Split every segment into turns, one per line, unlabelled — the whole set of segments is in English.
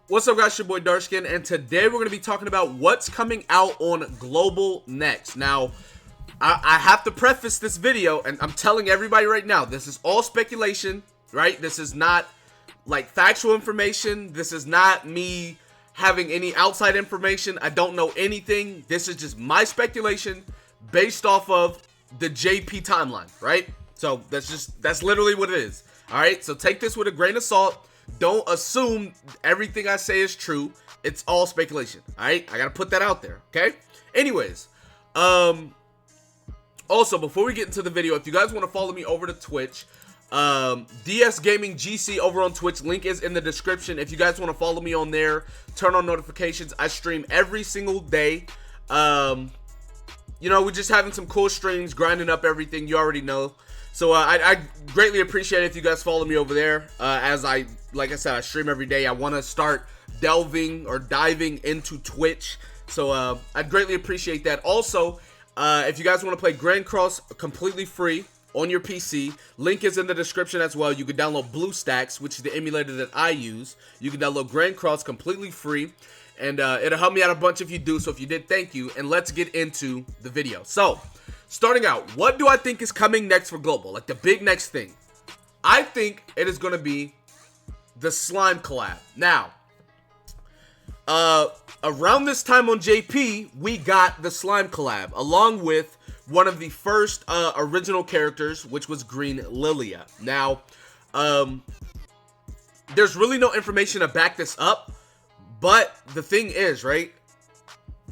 What's up, guys? It's your boy Darkskin, and today we're going to be talking about what's coming out on Global next. Now, I have to preface this video, and I'm telling everybody right now, this is all speculation, right? This is not like factual information. This is not me having any outside information. I don't know anything. This is just my speculation based off of the JP timeline, right? So that's literally what it is. All right, so take this with a grain of salt. Don't assume everything I say is true. It's all speculation. All right, I gotta put that out there. Okay. Anyways, also before we get into the video, if you guys want to follow me over to Twitch, DSGaming GC over on Twitch, link is in the description. If you guys want to follow me on there, turn on notifications. I stream every single day. You know, we're just having some cool streams, grinding up everything. You already know. So I greatly appreciate it if you guys follow me over there. Like I said, I stream every day. I want to start delving or diving into Twitch. So I'd greatly appreciate that. Also, if you guys want to play Grand Cross completely free on your PC, link is in the description as well. You can download BlueStacks, which is the emulator that I use. You can download Grand Cross completely free. And it'll help me out a bunch if you do. So if you did, thank you. And let's get into the video. So, starting out, what do I think is coming next for Global? Like the big next thing. I think it is going to be the Slime collab. Now, around this time on JP, we got the Slime collab, along with one of the first original characters, which was Green Lilia. Now, there's really no information to back this up, but the thing is, right,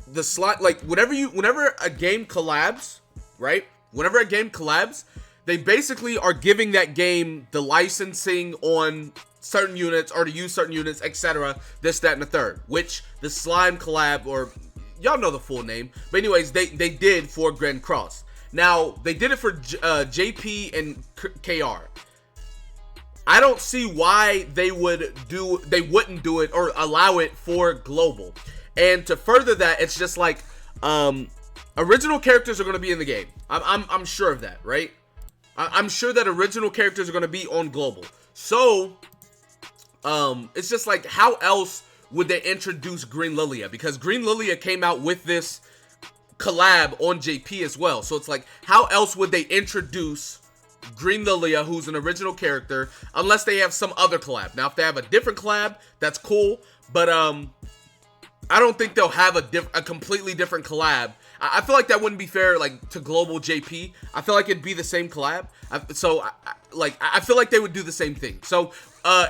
the slime, like whenever a game collabs, right, whenever a game collabs, they basically are giving that game the licensing on certain units or to use certain units, etc. This, that, and the third, which the Slime collab, or y'all know the full name, but anyways, they did for Grand Cross. Now, they did it for JP and KR. I don't see why they wouldn't do it or allow it for Global. And to further that, it's just like original characters are going to be in the game. I'm sure of that, right? I'm sure that original characters are going to be on Global. So it's just like, how else would they introduce Green Lilia? Because Green Lilia came out with this collab on JP as well. So it's like, how else would they introduce Green Lilia, who's an original character, unless they have some other collab? Now, if they have a different collab, that's cool. But I don't think they'll have a completely different collab. I feel like that wouldn't be fair, like, to Global JP. I feel like it'd be the same collab. I feel like they would do the same thing. So,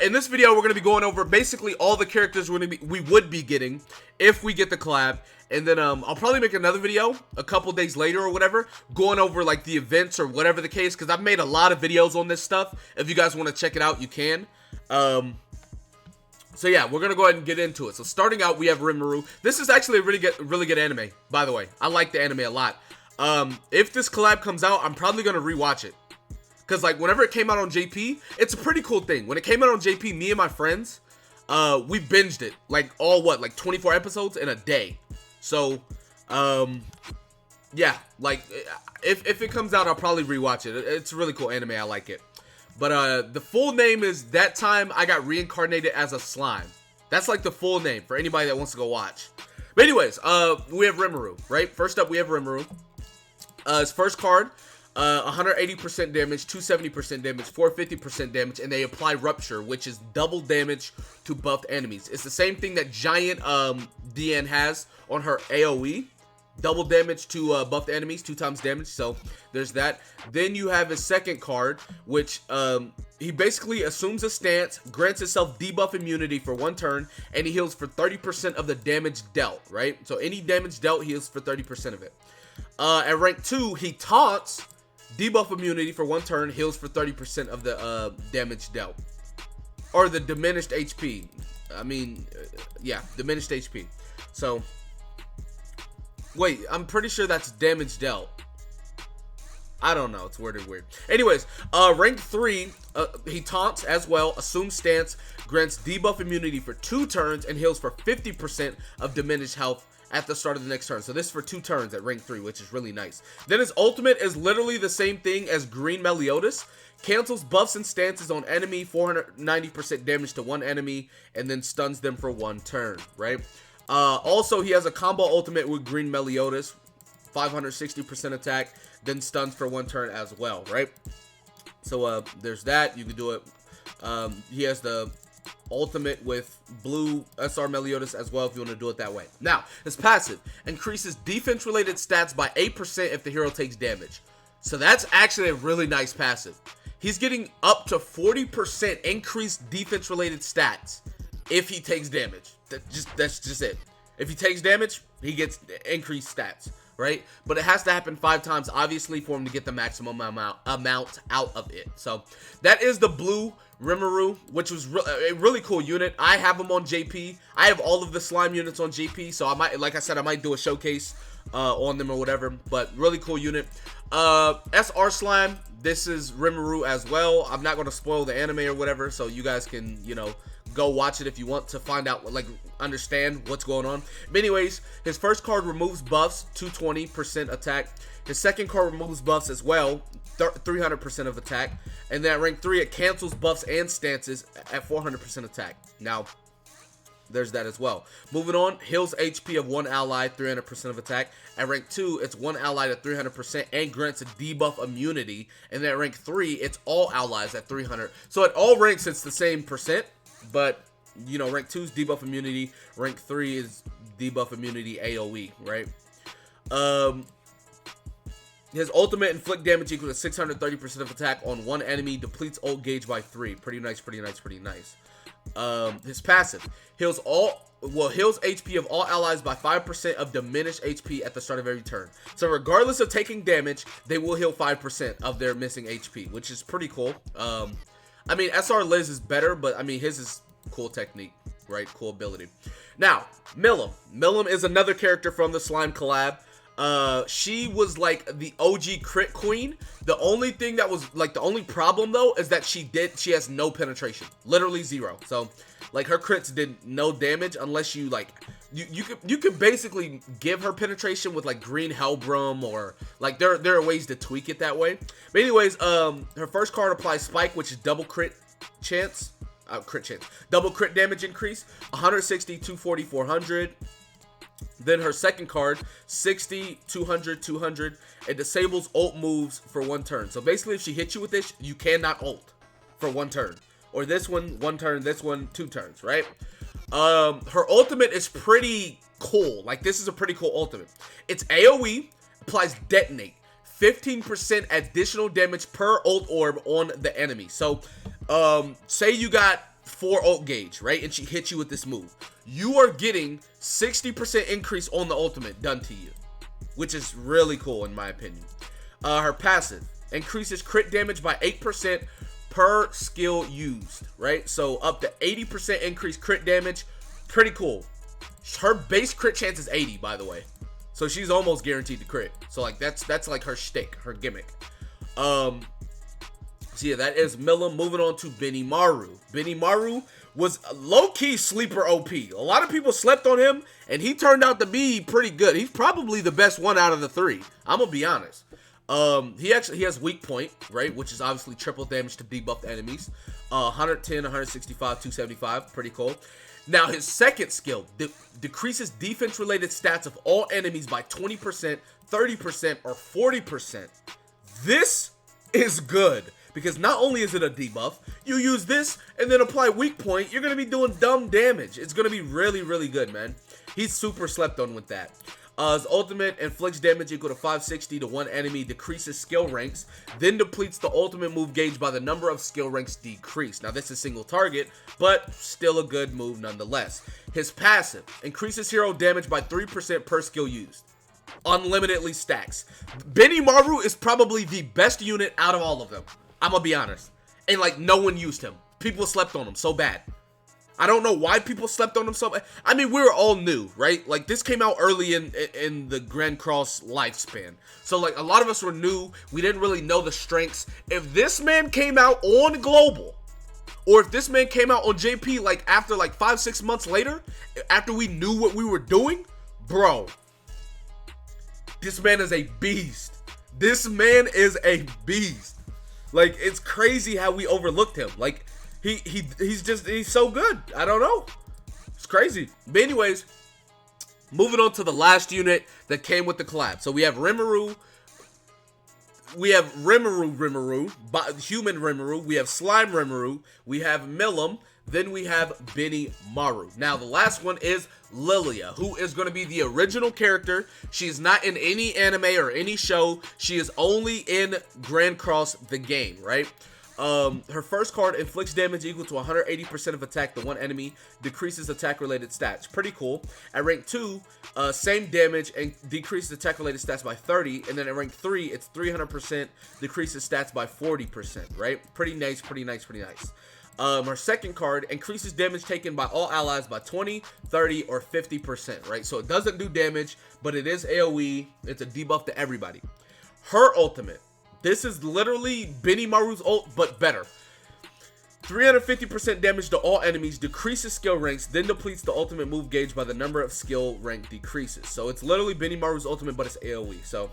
in this video, we're going to be going over basically all the characters we would be getting if we get the collab. And then I'll probably make another video a couple days later or whatever, going over like the events or whatever the case, because I've made a lot of videos on this stuff. If you guys want to check it out, you can. So yeah, we're gonna go ahead and get into it. So starting out, we have Vinnie Maru. This is actually a really good anime, by the way. I like the anime a lot. If this collab comes out, I'm probably gonna rewatch it, because like whenever it came out on JP, it's a pretty cool thing. When it came out on JP, me and my friends, we binged it like like 24 episodes in a day. So yeah, like if it comes out, I'll probably rewatch it. It's a really cool anime. I like it. But the full name is That Time I Got Reincarnated as a Slime. That's like the full name for anybody that wants to go watch. But anyways, we have Vinnie Maru, right? First up, we have Vinnie Maru. His first card, 180% damage, 270% damage, 450% damage, and they apply Rupture, which is double damage to buffed enemies. It's the same thing that Giant DN has on her AoE. Double damage to buffed enemies, 2 times damage, so there's that. Then you have his second card, which he basically assumes a stance, grants himself debuff immunity for 1 turn, and he heals for 30% of the damage dealt, right? So any damage dealt, he heals for 30% of it. At rank 2, he taunts, debuff immunity for 1 turn, heals for 30% of the damage dealt. Or the diminished HP. I mean, yeah, diminished HP. So, wait, I'm pretty sure that's damage dealt. I don't know, it's worded weird. Anyways, rank 3, he taunts as well, assumes stance, grants debuff immunity for 2 turns, and heals for 50% of diminished health at the start of the next turn. So this is for 2 turns at rank 3, which is really nice. Then his ultimate is literally the same thing as Green Meliodas. Cancels buffs and stances on enemy, 490% damage to one enemy, and then stuns them for 1 turn, right? Also, he has a combo ultimate with Green Meliodas, 560% attack, then stuns for 1 turn as well, right? So there's that. You can do it. He has the ultimate with blue SR Meliodas as well if you want to do it that way. Now, his passive increases defense related stats by 8% if the hero takes damage. So that's actually a really nice passive. He's getting up to 40% increased defense related stats if he takes damage. That's just it. If he takes damage, he gets increased stats, right? But it has to happen 5 times, obviously, for him to get the maximum amount out of it. So that is the blue Rimuru, which was a really cool unit. I have him on JP. I have all of the slime units on JP, so I might, like I said, I might do a showcase on them or whatever. But really cool unit. SR slime. This is Rimuru as well. I'm not going to spoil the anime or whatever, so you guys can, you know, go watch it if you want to find out, like, understand what's going on. But anyways, his first card removes buffs, 220% attack. His second card removes buffs as well, 300% of attack. And then at rank 3, it cancels buffs and stances at 400% attack. Now, there's that as well. Moving on, heals HP of 1 ally, 300% of attack. At rank 2, it's 1 ally at 300% and grants a debuff immunity. And then at rank 3, it's all allies at 300. So at all ranks, it's the same percent. But, you know, rank 2 is debuff immunity. Rank 3 is debuff immunity AoE, right? His ultimate inflict damage equal to 630% of attack on 1 enemy. Depletes ult gauge by 3. Pretty nice, pretty nice, pretty nice. His passive heals HP of all allies by 5% of diminished HP at the start of every turn. So regardless of taking damage, they will heal 5% of their missing HP, which is pretty cool. I mean, SR Liz is better, but I mean, his is cool technique, right? Cool ability. Now, Milim. Milim is another character from the Slime collab. She was like the OG crit queen. The only thing that was like the only problem though is that she has no penetration, literally 0. So like her crits did no damage unless you like you could basically give her penetration with like green Hellbrum, or like there are ways to tweak it that way. But anyways, her first card applies spike, which is double crit chance, double crit damage increase, 160, 240, 400. Then her second card, 60, 200, 200. It disables ult moves for 1 turn. So basically, if she hits you with this, you cannot ult for 1 turn. Or this one, 1 turn, this one, 2 turns, right? Her ultimate is pretty cool. Like, this is a pretty cool ultimate. It's AoE, applies detonate. 15% additional damage per ult orb on the enemy. So, say you got 4 ult gauge, right? And she hits you with this move. You are getting 60% increase on the ultimate done to you, which is really cool in my opinion. Her passive increases crit damage by 8% per skill used, right? So up to 80% increased crit damage. Pretty cool. Her base crit chance is 80, by the way. So she's almost guaranteed to crit. So like that's like her shtick, her gimmick. So yeah, that is Milim. Moving on to Vinnie Maru. Vinnie Maru was low-key sleeper OP. A lot of people slept on him, and he turned out to be pretty good. He's probably the best one out of the 3. I'm gonna be honest. He has weak point, right, which is obviously triple damage to debuffed enemies. 110, 165, 275. Pretty cool. Now his second skill decreases defense-related stats of all enemies by 20%, 30%, or 40%. This is good. Because not only is it a debuff, you use this and then apply weak point, you're going to be doing dumb damage. It's going to be really, really good, man. He's super slept on with that. His ultimate inflicts damage equal to 560 to 1 enemy, decreases skill ranks, then depletes the ultimate move gauge by the number of skill ranks decreased. Now, this is single target, but still a good move nonetheless. His passive increases hero damage by 3% per skill used. Unlimitedly stacks. Vinnie Maru is probably the best unit out of all of them. I'm gonna be honest. And like, no one used him. People slept on him so bad. I don't know why people slept on him so bad. I mean, we were all new, right? Like, this came out early in the Grand Cross lifespan. So like, a lot of us were new. We didn't really know the strengths. If this man came out on Global, or if this man came out on JP like after like 5-6 months later, after we knew what we were doing, Bro, this man is a beast. This man is a beast. Like, it's crazy how we overlooked him. Like, he's so good. I don't know. It's crazy. But anyways, moving on to the last unit that came with the collab. So we have Rimuru. We have Rimuru, human Rimuru. We have Slime Rimuru. We have Milim. Then we have Vinnie Maru. Now, the last one is Lilia, who is going to be the original character. She is not in any anime or any show. She is only in Grand Cross, the game, right? Her first card inflicts damage equal to 180% of attack to one enemy, decreases attack-related stats. Pretty cool. At rank 2, same damage and decreases attack-related stats by 30, and then at rank 3, it's 300%, decreases stats by 40%, right? Pretty nice, pretty nice, pretty nice. Her second card increases damage taken by all allies by 20, 30, or 50%, right? So it doesn't do damage, but it is AoE. It's a debuff to everybody. Her ultimate. This is literally Vinnie Maru's ult, but better. 350% damage to all enemies, decreases skill ranks, then depletes the ultimate move gauge by the number of skill rank decreases. So it's literally Vinnie Maru's ultimate, but it's AoE. So,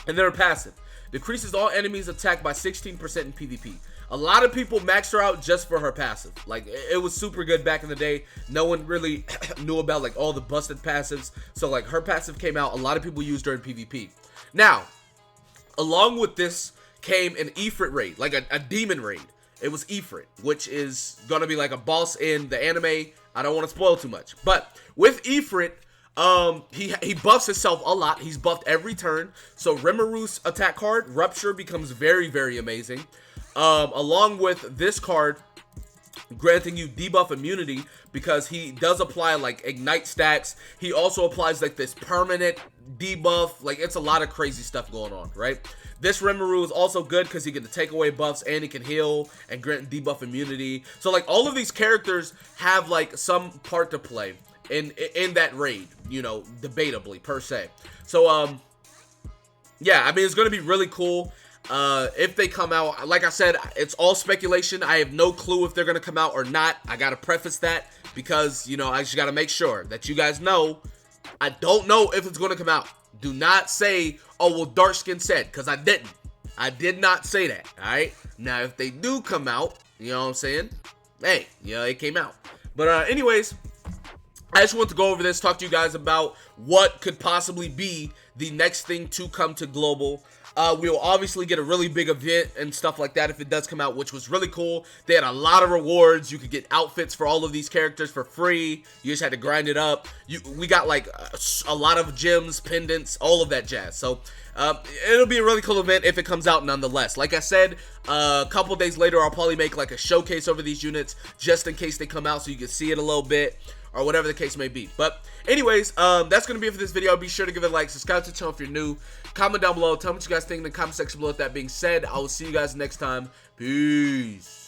and then her passive. Decreases all enemies attack by 16% in PvP. A lot of people maxed her out just for her passive. Like, it was super good back in the day. No one really knew about, like, all the busted passives. So, like, her passive came out. A lot of people used her in PvP. Now, along with this came an Ifrit raid, like a demon raid. It was Ifrit, which is going to be like a boss in the anime. I don't want to spoil too much. But with Ifrit, he buffs himself a lot. He's buffed every turn. So Rimuru's attack card, Rupture, becomes very, very amazing. Along with this card, granting you debuff immunity, because he does apply like ignite stacks. He also applies like this permanent debuff. Like, it's a lot of crazy stuff going on, right? This Rimuru is also good because he can take away buffs and he can heal and grant debuff immunity. So like, all of these characters have like some part to play in that raid, you know, debatably per se. So yeah, I mean, it's gonna be really cool. If they come out, like I said, it's all speculation. I have no clue if they're going to come out or not. I got to preface that because, you know, I just got to make sure that you guys know. I don't know if it's going to come out. Do not say, oh, well, dark skin said, because I didn't. I did not say that, all right? Now, if they do come out, you know what I'm saying? Hey, yeah, it came out. But anyways, I just want to go over this, talk to you guys about what could possibly be the next thing to come to Global. We will obviously get a really big event and stuff like that if it does come out, which was really cool. They had a lot of rewards. You could get outfits for all of these characters for free. You just had to grind it up. We got like a lot of gems, pendants, all of that jazz. So it'll be a really cool event if it comes out nonetheless. Like I said, a couple days later, I'll probably make like a showcase over these units just in case they come out so you can see it a little bit, or whatever the case may be. But anyways, that's going to be it for this video. Be sure to give it a like, subscribe to the channel if you're new, comment down below, tell me what you guys think in the comment section below. With that being said, I will see you guys next time. Peace.